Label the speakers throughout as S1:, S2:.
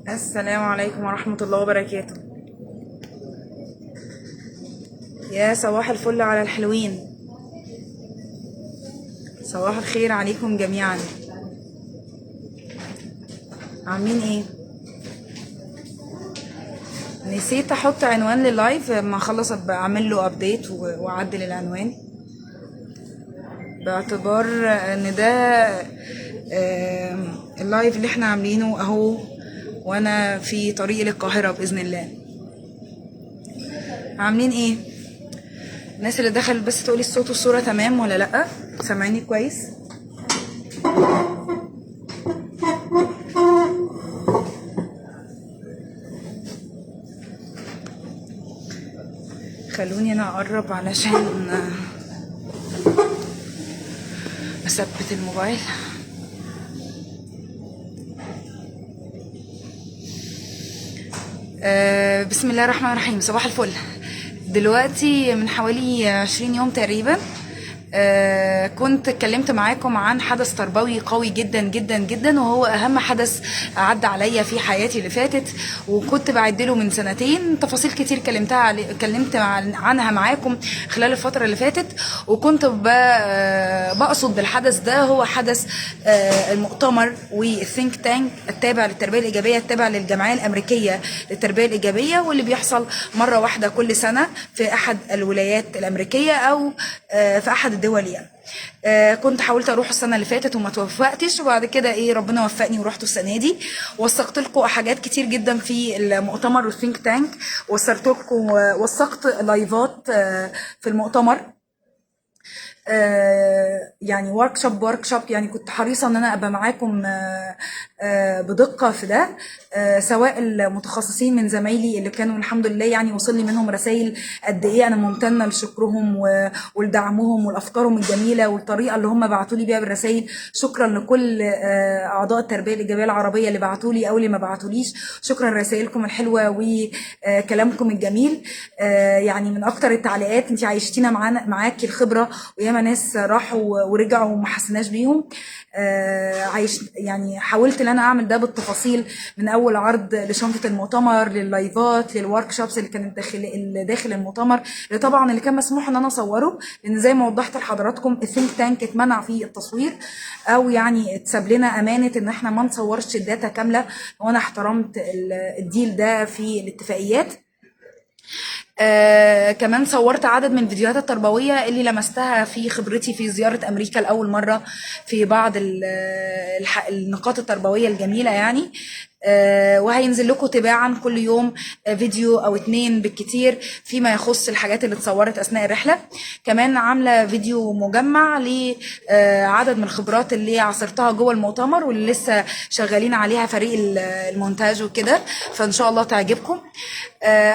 S1: السلام عليكم ورحمة الله وبركاته. يا صباح الفل على الحلوين، صباح الخير عليكم جميعا. عاملين ايه؟ نسيت احط عنوان لللايف، ما اخلص بعمل له ابديت واعدل العنوان، باعتبار ان ده اللايف اللي احنا عاملينه اهو وانا في طريقي للقاهرة باذن الله. عاملين ايه؟ الناس اللي دخلت بس تقولي الصوت والصورة تمام ولا لأ؟ سامعيني كويس؟ خلوني انا اقرب علشان اثبت الموبايل. بسم الله الرحمن الرحيم. صباح الفل. دلوقتي من حوالي 20 يوم تقريبا كنت اتكلمت معاكم عن حدث تربوي قوي جدا جدا جدا، وهو اهم حدث عدى عليا في حياتي اللي فاتت، وكنت بعدله من سنتين. تفاصيل كتير اتكلمت عنها معاكم خلال الفترة اللي فاتت، وكنت بقصد بالحدث ده هو حدث المؤتمر والثينك تانك التابع للتربية الإيجابية، التابع للجمعية الأمريكية للتربية الإيجابية، واللي بيحصل مرة واحدة كل سنة في أحد الولايات الأمريكية أو في أحد الدول يعني. كنت حاولت اروح السنه اللي فاتت وما توفقتش، وبعد كده ربنا وفقني ورحت السنه دي. وثقت لكم حاجات كتير جدا في المؤتمر والثينك تانك، وثقت لايفات في المؤتمر، يعني ورك شوب يعني كنت حريصه ان انا ابقى معاكم بدقه في ده، سواء المتخصصين من زمايلي اللي كانوا الحمد لله يعني وصل لي منهم رسائل قد ايه انا ممتنه لشكرهم ولدعمهم ولافكارهم الجميله والطريقه اللي هم بعتوا لي بيها بالرسائل. شكرا لكل اعضاء التربيه الايجابيه العربيه اللي بعتوا لي او اللي ما بعتوليش، شكرا لرسائلكم الحلوه وكلامكم الجميل. يعني من اكتر التعليقات: انت عايشتينا معاكي الخبره، وياما ناس راحوا ورجعوا وما حسناش بيهم. يعني حاولت ان انا اعمل ده بالتفاصيل، من اول عرض لشنطه المؤتمر لللايفات للورك شوبس اللي كانت داخل المؤتمر، اللي طبعا اللي كان مسموح ان انا اصوره، لان زي ما وضحت لحضراتكم الثينك تانك اتمنع فيه التصوير، او يعني اتساب لنا امانه ان احنا ما نصورش الداتا كامله، وانا احترمت الديل ده في الاتفاقيات. كمان صورت عدد من الفيديوهات التربوية اللي لمستها في خبرتي في زيارة أمريكا لأول مرة، في بعض النقاط التربوية الجميلة يعني. وهينزل لكم تباعا كل يوم فيديو او 2 بالكتير فيما يخص الحاجات اللي اتصورت اثناء الرحله. كمان عامله فيديو مجمع لعدد من الخبرات اللي عصرتها جوه المؤتمر، واللي لسه شغالين عليها فريق المونتاج وكده، فان شاء الله تعجبكم.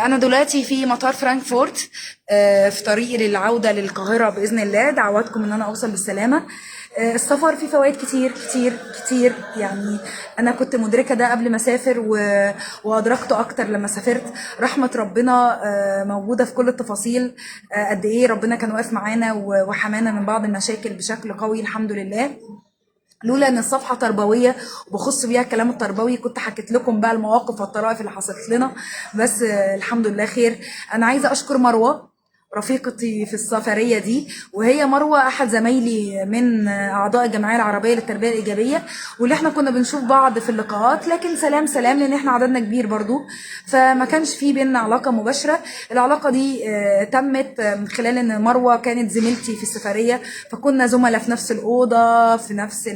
S1: انا دلوقتي في مطار فرانكفورت، في طريقي للعوده للقاهره باذن الله. دعواتكم ان انا اوصل بالسلامه. السفر فيه فوائد كتير كتير كتير، يعني انا كنت مدركه ده قبل ما اسافر وادركته اكتر لما سافرت. رحمه ربنا موجوده في كل التفاصيل، قد ايه ربنا كان واقف معانا وحمانا من بعض المشاكل بشكل قوي الحمد لله. لولا ان الصفحه تربويه وبخص بيها الكلام التربوي كنت حكيت لكم بقى المواقف والطرائف اللي حصلت لنا، بس الحمد لله خير. انا عايزه اشكر مروه رفيقتي في السفريه دي، وهي مروه احد زمايلي من اعضاء الجمعيه العربيه للتربيه الايجابيه، واللي احنا كنا بنشوف بعض في اللقاءات، لكن سلام سلام لان احنا عددنا كبير برضو، فما كانش في بينا علاقه مباشره. العلاقه دي تمت من خلال ان مروه كانت زميلتي في السفريه، فكنا زملاء في نفس الاوضه، في نفس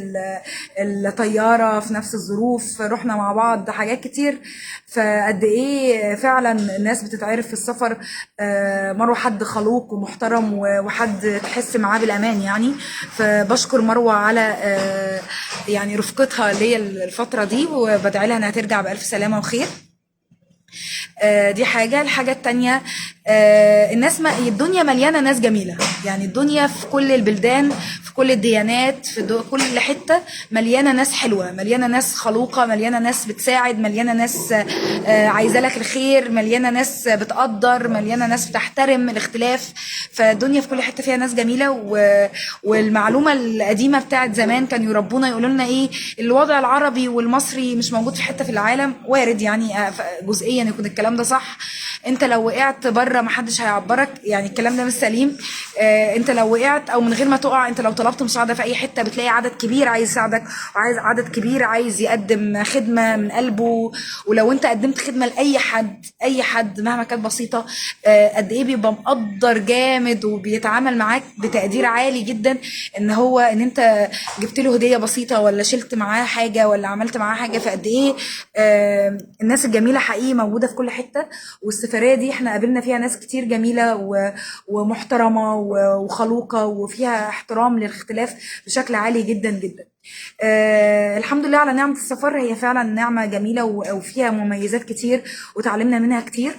S1: الطياره، في نفس الظروف، رحنا مع بعض حاجات كتير. فقد ايه فعلا الناس بتتعرف في السفر. مروه حد خلوق ومحترم وحد تحس معاه بالامان يعني. فبشكر مروه على يعني رفقتها ليا الفتره دي، وبدعي لها انها ترجع بالف سلامه وخير. دي حاجة. الحاجة التانية، الناس، ما الدنيا مليانة ناس جميلة، يعني الدنيا في كل البلدان، في كل الديانات، في كل حتة مليانة ناس حلوة، مليانة ناس خلوقة، مليانة ناس بتساعد، مليانة ناس عايزة لك الخير، مليانة ناس بتقدر، مليانة ناس بتحترم الاختلاف. فالدنيا في كل حتة فيها ناس جميلة. والمعلومة القديمة بتاعت زمان كانوا يربونا يقولوا لنا ايه، الوضع العربي والمصري مش موجود في حتة في العالم. وارد يعني جزئيا يكون الكلام ده صح. انت لو وقعت بره محدش هيعبرك، يعني الكلام ده مش سليم. انت لو وقعت او من غير ما تقع، انت لو طلبت مساعده في اي حته بتلاقي عدد كبير عايز يساعدك، وعايز عدد كبير عايز يقدم خدمه من قلبه. ولو انت قدمت خدمه لاي حد، اي حد مهما كانت بسيطه، قد ايه بيبقى مقدر جامد وبيتعامل معاك بتقدير عالي جدا. ان انت جبت له هديه بسيطه، ولا شلت معاه حاجه، ولا عملت معاه حاجه. فقد ايه الناس الجميله حقيقي موجوده في كل حته. والسفريه دي احنا قابلنا فيها ناس كتير جميله ومحترمه وخلوقه، وفيها احترام للاختلاف بشكل عالي جدا جدا. الحمد لله على نعمه السفر، هي فعلا نعمه جميله وفيها مميزات كتير وتعلمنا منها كتير.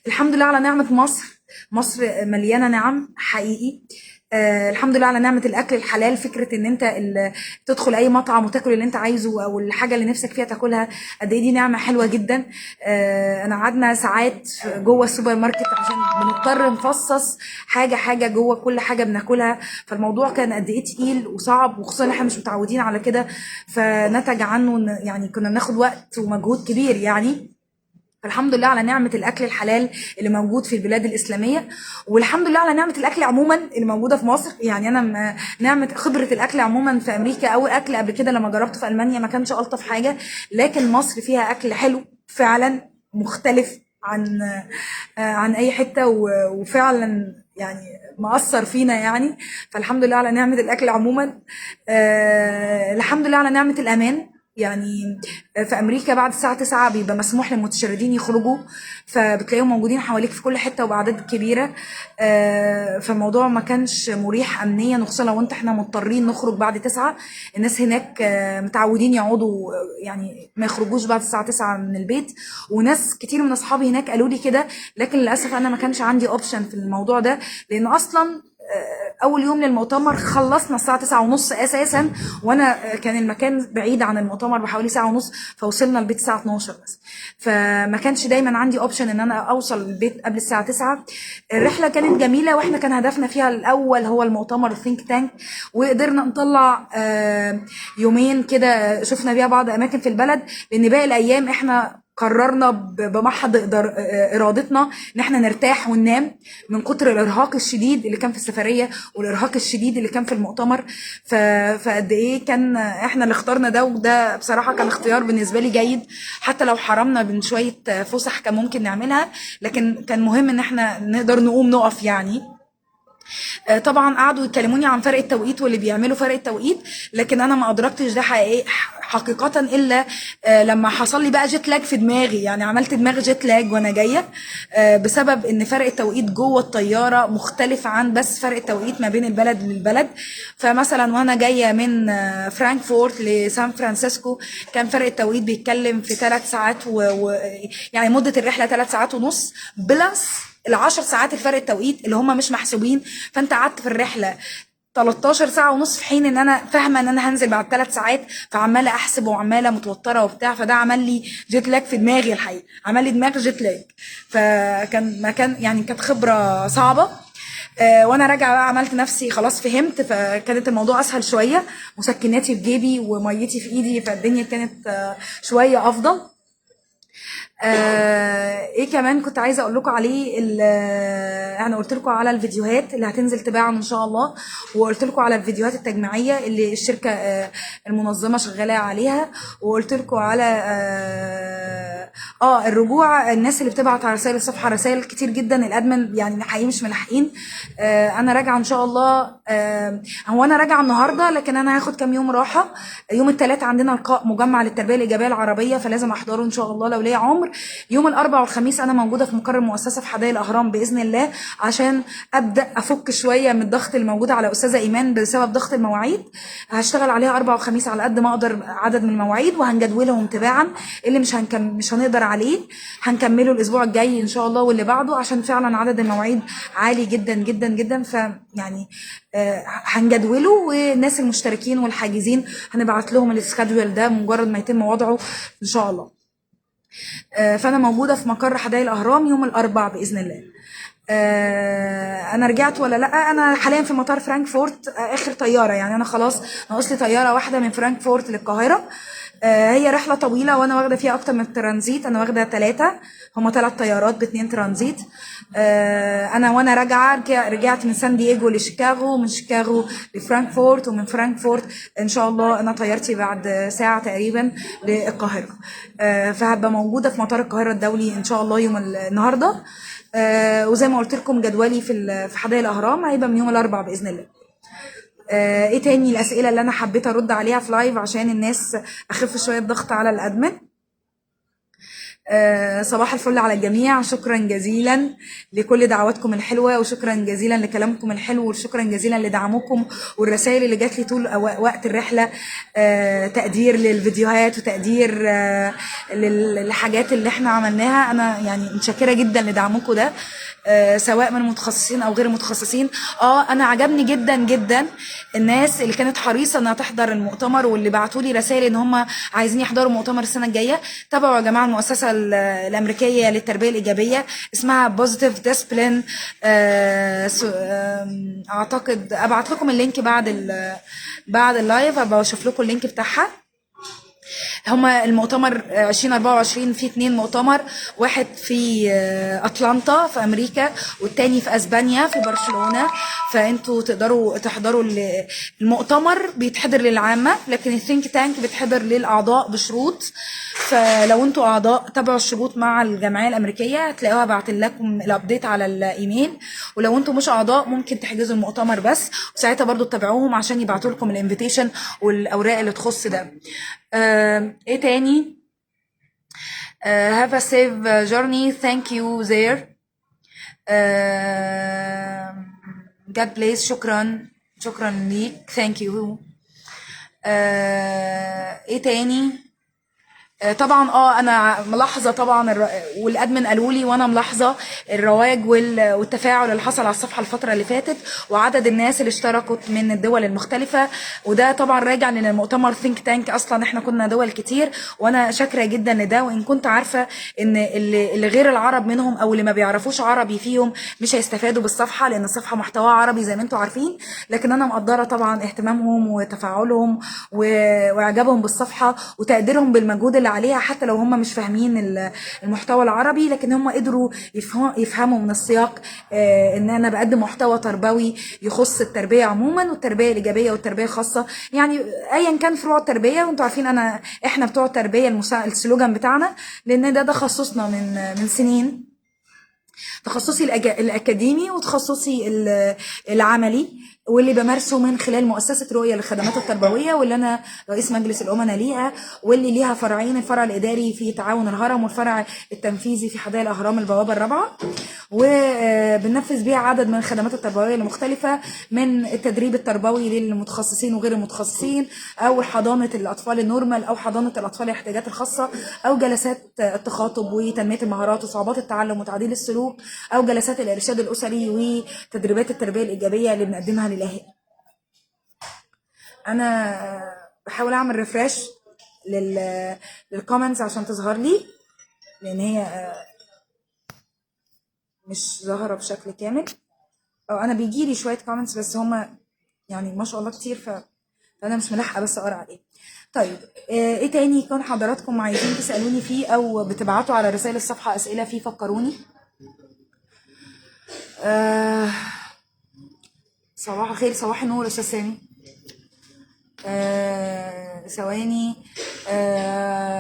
S1: الحمد لله على نعمه مصر. مصر مليانه نعم حقيقي. الحمد لله على نعمة الأكل الحلال. فكرة إن أنت تدخل أي مطعم وتاكل اللي أنت عايزه، أو الحاجة اللي نفسك فيها تاكلها، قد إيه دي نعمة حلوة جدا. أنا قعدنا ساعات جوه السوبر ماركت عشان بنضطر نفصص حاجة حاجة جوه كل حاجة بناكلها. فالموضوع كان قد إيه تقيل وصعب، وخصوصا إن إحنا مش متعودين على كده. فنتج عنه يعني كنا بناخد وقت ومجهود كبير يعني. فالحمد لله على نعمة الأكل الحلال اللي موجود في البلاد الإسلامية. والحمد لله على نعمة الأكل عموما اللي موجودة في مصر. يعني أنا نعمة خبرة الأكل عموما في أمريكا، أو أكل قبل كده لما جربته في ألمانيا ما كانش ألطف حاجة. لكن مصر فيها أكل حلو فعلا، مختلف عن أي حتة، وفعلا يعني مأثر فينا يعني. فالحمد لله على نعمة الأكل عموما. الحمد لله على نعمة الأمان. يعني في امريكا بعد الساعه 9 بيبقى مسموح للمتشردين يخرجوا، فبتلاقيهم موجودين حواليك في كل حته وباعداد كبيره. فالموضوع ما كانش مريح امنيا، وخصوصا لو احنا مضطرين نخرج بعد 9. الناس هناك متعودين يقعدوا، يعني ما يخرجوش بعد الساعه 9 من البيت. وناس كتير من اصحابي هناك قالوا لي كده، لكن للاسف انا ما كانش عندي اوبشن في الموضوع ده، لان اصلا اول يوم للمؤتمر خلصنا الساعه 9:30 اساسا، وانا كان المكان بعيد عن المؤتمر بحوالي ساعه ونص، فوصلنا البيت الساعه 12 بس. فما كانش دايما عندي اوبشن ان انا اوصل البيت قبل الساعه 9. الرحله كانت جميله، واحنا كان هدفنا فيها الاول هو المؤتمر الثينك تانك. وقدرنا نطلع يومين كده شفنا بيها بعض اماكن في البلد، لان باقي الايام احنا قررنا بمحض ارادتنا ان احنا نرتاح وننام من كتر الارهاق الشديد اللي كان في السفريه، والارهاق الشديد اللي كان في المؤتمر. فقد ايه كان احنا اللي اخترنا ده، وده بصراحه كان اختيار بالنسبه لي جيد. حتى لو حرمنا من شويه فسح كان ممكن نعملها، لكن كان مهم ان احنا نقدر نقوم نقف يعني. طبعا قعدوا يكلموني عن فرق التوقيت واللي بيعملوا فرق التوقيت، لكن انا ما ادركتش ده حقيقة الا لما حصل لي بقى جيت لاج في دماغي. يعني عملت دماغ جيت لاج وانا جايه، بسبب ان فرق التوقيت جوه الطياره مختلف عن بس فرق التوقيت ما بين البلد للبلد. فمثلا وانا جايه من فرانكفورت لسان فرانسيسكو، كان فرق التوقيت بيتكلم في 3 ساعات يعني مده الرحله 3 ساعات ونص، بلس ال10 ساعات الفرق التوقيت اللي هم مش محسوبين. فانت قعدت في الرحله 13 ساعة ونص، في حين ان انا فاهمة ان انا هنزل بعد 3 ساعات، فعمالة احسب وعمالة متوترة وبتاع. فده عمل لي جيت لاج في دماغي الحقيقة، عمل لي دماغ جيت لاج. فكان يعني كانت خبرة صعبة. وانا راجعة بقى عملت نفسي خلاص فهمت، فكانت الموضوع اسهل شوية. مسكناتي في جيبي وميتي في ايدي، فالدنيا كانت شوية افضل. ايه كمان كنت عايزه اقول لكم عليه. انا قلت لكم على الفيديوهات اللي هتنزل تباعا ان شاء الله، وقلت لكم على الفيديوهات التجميعيه اللي الشركه المنظمه شغاله عليها، وقلت لكم على الرجوع. الناس اللي بتبعت على رسائل الصفحه رسائل كتير جدا، الادمن يعني حقيقي مش ملاحقين. انا راجعه ان شاء الله. هو انا راجعه النهارده، لكن انا هاخد كام يوم راحه. يوم الثلاث عندنا لقاء مجمع للتربيه الايجابيه العربيه، فلازم احضره ان شاء الله لو ليا عمر. يوم الاربعاء والخميس انا موجوده في مقر المؤسسه في حدائق الاهرام باذن الله، عشان ابدا افك شويه من الضغط الموجود على استاذه ايمان بسبب ضغط المواعيد. هشتغل عليها اربعاء وخميس على قد ما اقدر عدد من المواعيد، وهنجدولهم تباعا. اللي مش هنقدر عليه هنكمله الاسبوع الجاي ان شاء الله واللي بعده، عشان فعلا عدد المواعيد عالي جدا جدا جدا. فيعني هنجدوله، والناس المشتركين والحاجزين هنبعت لهم السكادجول ده مجرد ما يتم وضعه ان شاء الله. فانا موجوده في مقر حدائق الاهرام يوم الاربعاء باذن الله. انا رجعت ولا لا؟ انا حاليا في مطار فرانكفورت، اخر طياره، يعني انا خلاص ناقص لي طياره واحده من فرانكفورت للقاهره. هي رحله طويله وانا واخده فيها اكتر من ترانزيت، انا واخده 3، هما 3 طيارات ب2 ترانزيت. وانا راجعه رجعت من سان دييغو لشيكاغو، ومن شيكاغو لفرانكفورت، ومن فرانكفورت ان شاء الله انا طيارتي بعد ساعه تقريبا للقاهره. فهبقى موجوده في مطار القاهره الدولي ان شاء الله يوم النهارده. وزي ما قلت لكم جدولي في حدائق الاهرام هيبقى من يوم الاربعاء باذن الله. ايه تاني الاسئله اللي انا حبيت ارد عليها في لايف عشان الناس اخف شويه الضغط على الادمن؟ صباح الفل على الجميع، شكرا جزيلا لكل دعواتكم الحلوه، وشكرا جزيلا لكلامكم الحلو، وشكرا جزيلا لدعمكم والرسائل اللي جات لي طول وقت الرحله. تقدير للفيديوهات وتقدير للحاجات اللي احنا عملناها. انا يعني متشكره جدا لدعمكم ده، سواء من متخصصين او غير متخصصين. انا عجبني جدا جدا الناس اللي كانت حريصه انها تحضر المؤتمر، واللي بعتوا لي رسائل ان هم عايزين يحضروا مؤتمر السنه الجايه. تابعوا يا جماعه المؤسسه الامريكيه للتربيه الايجابيه، اسمها بوزيتيف ديسبلين. اعتقد ابعت لكم اللينك بعد اللايف، ابقى اشوف لكم اللينك بتاعها. هما المؤتمر 2024 في 2 مؤتمر، واحد في أطلانتا في أمريكا، والتاني في أسبانيا في برشلونة. فأنتوا تقدروا تحضروا المؤتمر، بيتحضر للعامة، لكن الثينك تانك بيتحضر للأعضاء بشروط. فلو انتوا أعضاء تابعوا الشروط مع الجمعية الأمريكية، هتلاقوها بعت لكم الأبديت على الإيميل. ولو انتوا مش أعضاء ممكن تحجزوا المؤتمر بس، وساعتها برضو تتابعوهم عشان يبعتوا لكم الانفيتيشن والأوراق اللي تخص ده. ايه تاني؟ have a safe journey, thank you there. God bless. شكرا ليك، thank you. ايه تاني؟ طبعا انا ملاحظه طبعا والادمن قالوا لي وانا ملاحظه الرواج والتفاعل اللي حصل على الصفحه الفتره اللي فاتت، وعدد الناس اللي اشتركوا من الدول المختلفه. وده طبعا راجع لان المؤتمر ثينك تانك اصلا احنا كنا دول كتير، وانا شاكره جدا لده. وان كنت عارفه ان اللي غير العرب منهم او اللي ما بيعرفوش عربي فيهم مش هيستفادوا بالصفحه، لان الصفحه محتواها عربي زي ما انتم عارفين. لكن انا مقدره طبعا اهتمامهم وتفاعلهم واعجابهم بالصفحه وتقديرهم بالمجهود اللي عليها، حتى لو هم مش فاهمين المحتوى العربي، لكن هم قدروا يفهموا من السياق ان انا بقدم محتوى تربوي يخص التربيه عموما والتربيه الايجابيه والتربيه الخاصه. يعني ايا كان فروع التربيه، وانتم عارفين احنا بتوع التربيه السلوجان بتاعنا، لان ده تخصصنا من سنين، تخصصي الأكاديمي وتخصصي العملي، واللي بمارسه من خلال مؤسسة رؤية للخدمات التربوية، واللي أنا رئيس مجلس الأمناء ليها، واللي ليها فرعين، الفرع الإداري في تعاون الهرم، والفرع التنفيذي في حدائق الأهرام البوابة الرابعة. وبننفذ بيها عدد من الخدمات التربوية المختلفة، من التدريب التربوي للمتخصصين وغير المتخصصين، أو حضانة الأطفال النورمال، أو حضانة الأطفال الاحتياجات الخاصة، أو جلسات التخاطب وتنمية المهارات وصعوبات التعلم وتعديل السلوك، أو جلسات الإرشاد الأسري وتدريبات التربية الإيجابية اللي بنقدمها للأهالي. أنا بحاول أعمل ريفرش للكومنتس عشان تظهر لي، لأن هي مش ظاهرة بشكل كامل. أنا بيجيلي شوية كومنتس بس هما يعني ما شاء الله كتير، فأنا مش ملاحقة بس أقرأ عليه. طيب إيه تاني كان حضراتكم عايزين تسألوني فيه، أو بتبعتوا على رسائل الصفحة أسئلة فيه؟ فكروني. صباح الخير، صباح النور يا استاذ سامي. ثواني.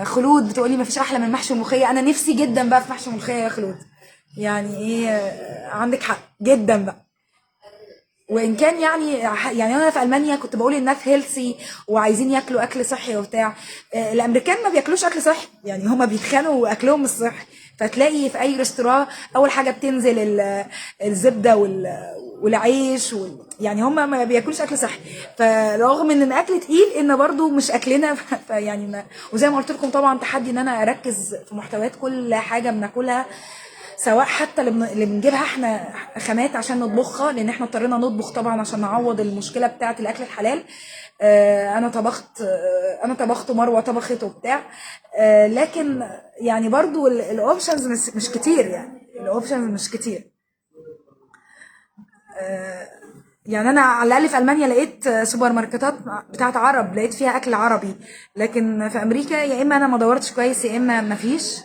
S1: خلود بتقولي مفيش احلى من محشي الملوخيه. انا نفسي جدا بقى في محشي الملوخيه يا خلود، يعني ايه، عندك حق جدا بقى. وان كان يعني انا في المانيا كنت بقول الناس هيلثي وعايزين ياكلوا اكل صحي وبتاع. الامريكان ما بياكلوش اكل صحي، يعني هما بيتخانوا اكلهم الصحي. فتلاقي في اي ريستوران اول حاجه بتنزل الزبده والعيش يعني هم ما بياكلوش اكل صحي. فرغم ان الاكل تقيل ان برضو مش اكلنا فيعني ما، وزي ما قلت لكم طبعا تحدي ان انا اركز في محتويات كل حاجه بناكلها، سواء حتى اللي بنجيبها احنا خامات عشان نطبخها، لان احنا اضطرينا نطبخ طبعا عشان نعوض المشكله بتاعه الاكل الحلال. انا طبخت ومروه طبخت وبتاع. لكن يعني برضو الاوبشنز مش كتير، يعني الاوبشنز مش كتير. يعني انا على الاقل في المانيا لقيت سوبر ماركتات بتاعت عرب، لقيت فيها اكل عربي. لكن في امريكا يا اما انا ما دورتش كويس يا اما ما فيش،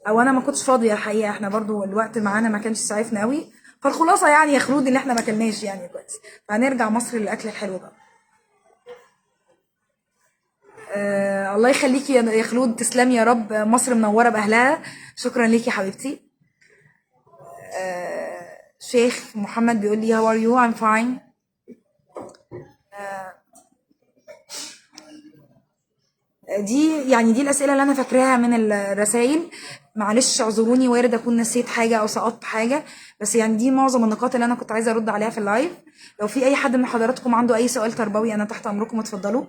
S1: او انا ما كنتش فاضيه الحقيقه، احنا برضو الوقت معانا ما كانش سعيفنا قوي. فالخلاصه يعني يا خلود ان احنا ما كلناش يعني كويس، فهنرجع مصر للاكل الحلو بقى. الله يخليكي يا خلود، تسلمي يا رب، مصر منوره باهلها. شكرا ليكي يا حبيبتي. شيخ محمد بيقول لي how are you I'm fine. دي يعني دي الأسئلة اللي أنا فاكراها من الرسايل. معلش اعذروني، وارد أكون نسيت حاجة أو سقطت حاجة، بس يعني دي معظم النقاط اللي أنا كنت عايزة أرد عليها في اللايف. لو في أي حد من حضراتكم عنده أي سؤال تربوي أنا تحت أمركم، اتفضلوا.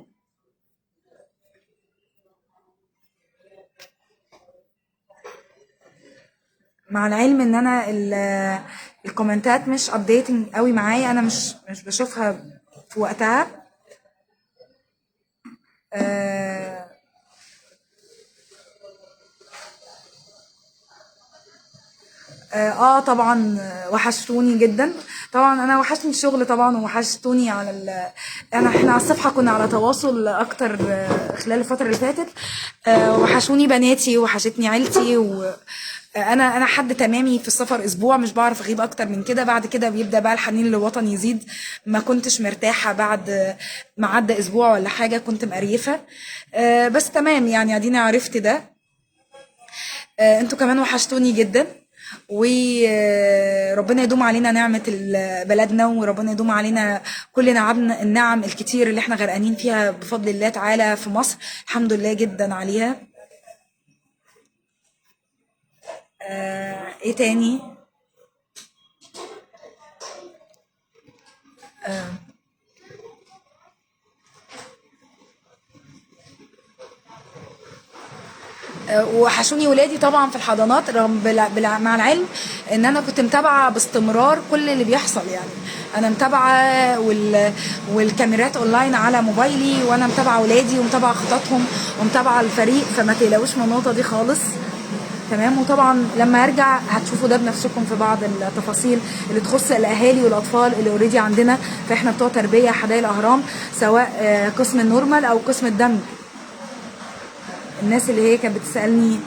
S1: مع العلم إن أنا الكومنتات مش updating قوي معايا، أنا مش بشوفها في وقتها. آه، طبعا وحشتوني جدا. طبعا انا وحشني الشغل طبعا، وحشتوني على احنا على الصفحه كنا على تواصل اكتر خلال الفتره اللي فاتت. وحشوني بناتي وحشتني عيلتي، و انا حد تمامي في السفر اسبوع، مش بعرف اغيب اكتر من كده، بعد كده بيبدا بقى الحنين للوطن يزيد. ما كنتش مرتاحه بعد ما عدى اسبوع ولا حاجه، كنت مقريفه. بس تمام يعني اديني عرفت ده. انتوا كمان وحشتوني جدا، وربنا يدوم علينا نعمة بلدنا، وربنا يدوم علينا كل النعم الكتير اللي احنا غرقانين فيها بفضل الله تعالى في مصر. الحمد لله جدا عليها. ايه تاني؟ وحشوني ولادي طبعا في الحضانات، رغم مع العلم ان انا كنت متابعه باستمرار كل اللي بيحصل. يعني انا متابعه والكاميرات اونلاين على موبايلي، وانا متابعه ولادي ومتابعه خططهم ومتابعه الفريق، فما تقلقوش من النقطه دي خالص. تمام. وطبعا لما ارجع هتشوفوا ده بنفسكم في بعض التفاصيل اللي تخص الاهالي والاطفال اللي اوريدي عندنا. فاحنا بتوع تربيه حدائق الاهرام، سواء قسم النورمال او قسم الدمج. الناس اللي هي كانت بتسالني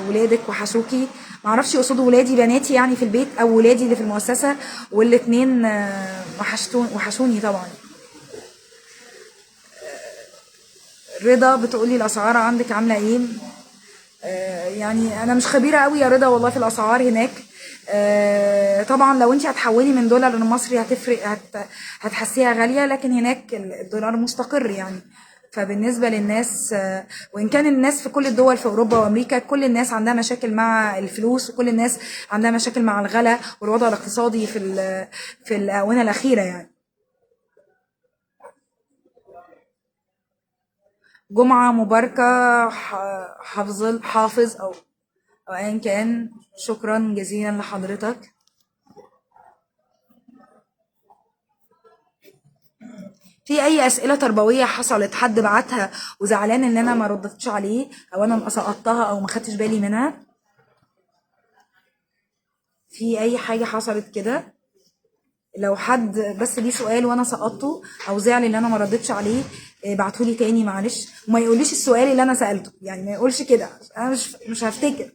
S1: ولادك وحشوكي، معرفش يقصدوا ولادي بناتي يعني في البيت او ولادي اللي في المؤسسه، والاتنين وحشوني طبعا. رضا بتقولي الاسعار عندك عامله ايه؟ يعني انا مش خبيره قوي يا رضا والله في الاسعار هناك. طبعا لو انت هتحولي من دولار لمصري هتفرق، هتحسيها غاليه، لكن هناك الدولار مستقر يعني. فبالنسبه للناس، وان كان الناس في كل الدول في اوروبا وامريكا كل الناس عندها مشاكل مع الفلوس، وكل الناس عندها مشاكل مع الغلاء والوضع الاقتصادي في الاونه الاخيره يعني. جمعه مباركه. حافظ او ايا كان. شكرا جزيلا لحضرتك. في اي اسئله تربويه حصلت حد بعتها وزعلان ان انا ما ردتش عليه، او انا سقطتها او ما خدتش بالي منها؟ في اي حاجه حصلت كده؟ لو حد بس ليه سؤال وانا سقطته او زعل ان انا ما ردتش عليه، ابعتولي تاني معلش، وما يقوليش السؤال اللي انا سالته، يعني ما يقولش كده، انا مش هفتكر.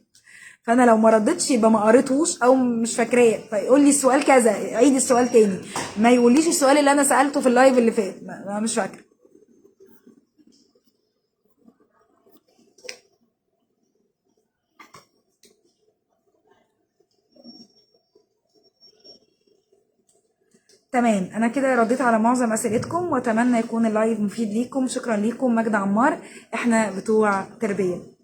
S1: فانا لو ما ردتش يبقى ما قريتهوش او مش فاكراه، فيقول لي السؤال كذا، عيد السؤال تاني. ما يقوليش السؤال اللي انا سالته في اللايف اللي فات، ما مش فاكره. تمام. انا كده رديت على معظم اسئلتكم، واتمنى يكون اللايف مفيد ليكم. شكرا ليكم. ماجدة عمار، احنا بتوع تربيه.